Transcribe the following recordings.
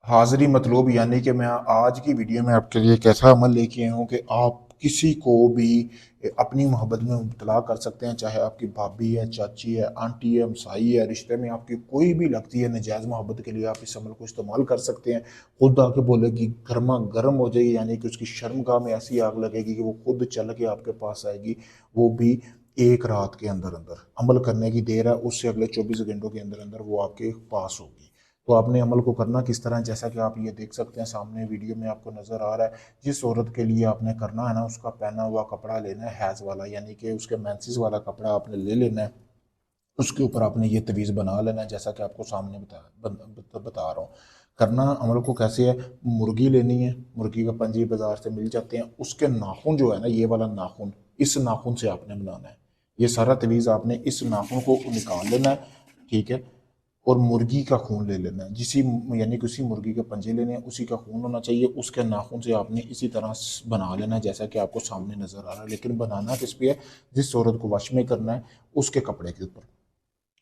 حاضری مطلوب، یعنی کہ میں آج کی ویڈیو میں آپ کے لیے ایک ایسا عمل لے کے آیا ہوں کہ آپ کسی کو بھی اپنی محبت میں مبتلا کر سکتے ہیں، چاہے آپ کی بھابھی ہے، چاچی ہے، آنٹی ہے، ہمسائی ہے، رشتے میں آپ کی کوئی بھی لگتی ہے ناجائز محبت کے لیے آپ اس عمل کو استعمال کر سکتے ہیں۔ خود آ کے بولے گی، گرما گرم ہو جائے گی، یعنی کہ اس کی شرمگاہ میں ایسی آگ لگے گی کہ وہ خود چل کے آپ کے پاس آئے گی، وہ بھی ایک رات کے اندر اندر۔ عمل کرنے کی دیر ہے، اس سے اگلے 24 گھنٹوں کے اندر اندر وہ آپ کے پاس ہوگی۔ تو آپ نے عمل کو کرنا کس طرح، جیسا کہ آپ یہ دیکھ سکتے ہیں سامنے ویڈیو میں آپ کو نظر آ رہا ہے۔ جس عورت کے لیے آپ نے کرنا ہے نا، اس کا پہنا ہوا کپڑا لینا ہے حیض والا، یعنی کہ اس کے مینسز والا کپڑا آپ نے لے لینا ہے۔ اس کے اوپر آپ نے یہ تویز بنا لینا ہے، جیسا کہ آپ کو سامنے بتا رہا ہوں۔ کرنا عمل کو کیسے ہے، مرغی لینی ہے، مرغی کا پنجی بازار سے مل جاتے ہیں، اس کے ناخن جو ہے نا، یہ والا ناخن، اس ناخن سے آپ نے بنانا ہے۔ یہ سارا تویز آپ نے اس ناخن کو نکال لینا ہے، ٹھیک ہے، اور مرغی کا خون لے لینا ہے، یعنی کہ اسی مرغی کے پنجے لینے ہیں، اسی کا خون ہونا چاہیے، اس کے ناخن سے آپ نے اسی طرح بنا لینا ہے جیسا کہ آپ کو سامنے نظر آ رہا ہے۔ لیکن بنانا کس پہ ہے، جس عورت کو وش میں کرنا ہے اس کے کپڑے کے اوپر۔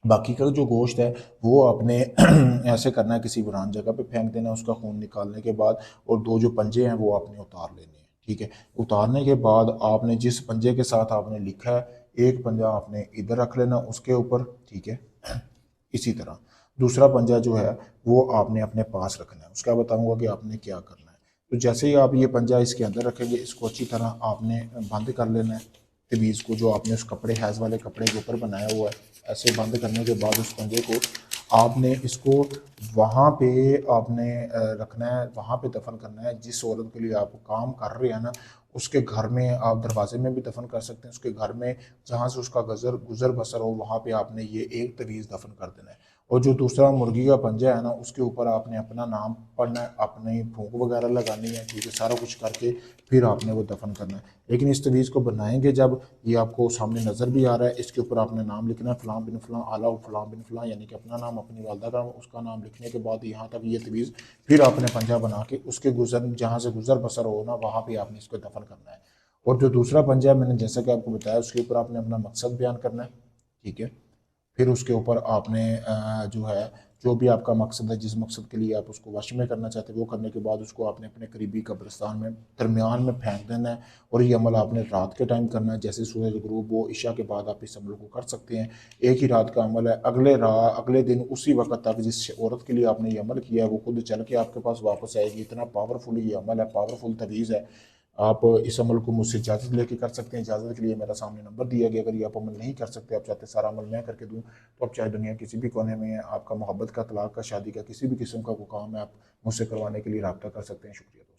باقی کا جو گوشت ہے وہ آپ نے ایسے کرنا ہے، کسی ویران جگہ پہ پھینک دینا ہے اس کا خون نکالنے کے بعد، اور دو جو پنجے ہیں وہ آپ نے اتار لینے ہیں، ٹھیک ہے۔ اتارنے کے بعد آپ نے جس پنجے کے ساتھ آپ نے لکھا ہے، ایک پنجہ آپ نے ادھر رکھ لینا اس کے اوپر، ٹھیک ہے، اسی طرح دوسرا پنجہ جو ہے وہ آپ نے اپنے پاس رکھنا ہے۔ اس کا بتاؤں گا کہ آپ نے کیا کرنا ہے۔ تو جیسے ہی آپ یہ پنجہ اس کے اندر رکھیں گے، اس کو اچھی طرح آپ نے بند کر لینا ہے، تویز کو جو آپ نے اس کپڑے حیض والے کپڑے کے اوپر بنایا ہوا ہے، ایسے بند کرنے کے بعد اس پنجے کو آپ نے اس کو وہاں پہ آپ نے رکھنا ہے، وہاں پہ دفن کرنا ہے جس عورت کے لیے آپ کام کر رہے ہیں نا، اس کے گھر میں آپ دروازے میں بھی دفن کر سکتے ہیں، اس کے گھر میں جہاں سے اس کا گزر بسر ہو وہاں پہ آپ نے یہ ایک تویز دفن کر دینا ہے۔ اور جو دوسرا مرغی کا پنجہ ہے نا، اس کے اوپر آپ نے اپنا نام پڑھنا ہے، اپنی پھونک وغیرہ لگانی ہے، ٹھیک ہے، سارا کچھ کر کے پھر آپ نے وہ دفن کرنا ہے۔ لیکن اس تویز کو بنائیں گے جب، یہ آپ کو سامنے نظر بھی آ رہا ہے، اس کے اوپر آپ نے نام لکھنا ہے، فلاں بن فلاں اعلیٰ فلاں بن فلاں، یعنی کہ اپنا نام، اپنی والدہ کا نام، اس کا نام لکھنے کے بعد یہاں تک یہ تویز، پھر آپ نے پنجہ بنا کے اس کے جہاں سے گزر بسر ہو نا، وہاں پہ آپ نے اس کو دفن کرنا ہے۔ اور جو دوسرا پنجہ ہے، میں نے جیسا کہ آپ کو بتایا، اس کے اوپر آپ نے اپنا مقصد بیان کرنا ہے، ٹھیک ہے۔ پھر اس کے اوپر آپ نے جو ہے، جو بھی آپ کا مقصد ہے، جس مقصد کے لیے آپ اس کو وش میں کرنا چاہتے ہیں، وہ کرنے کے بعد اس کو آپ نے اپنے قریبی قبرستان میں درمیان میں پھینک دینا ہے۔ اور یہ عمل آپ نے رات کے ٹائم کرنا ہے، جیسے سورج غروب ہو، عشاء کے بعد آپ اس عمل کو کر سکتے ہیں۔ ایک ہی رات کا عمل ہے، اگلے دن اسی وقت تک جس عورت کے لیے آپ نے یہ عمل کیا ہے وہ خود چل کے آپ کے پاس واپس آئے گی۔ اتنا پاورفل یہ عمل ہے، پاورفل تویز ہے۔ آپ اس عمل کو مجھ سے اجازت لے کے کر سکتے ہیں۔ اجازت کے لیے میرا سامنے نمبر دیا گیا، اگر یہ آپ عمل نہیں کر سکتے، آپ چاہتے سارا عمل میں کر کے دوں، تو آپ چاہے دنیا کسی بھی کونے میں ہیں، آپ کا محبت کا، طلاق کا، شادی کا، کسی بھی قسم کا کوئی کام ہے، آپ مجھ سے کروانے کے لیے رابطہ کر سکتے ہیں۔ شکریہ۔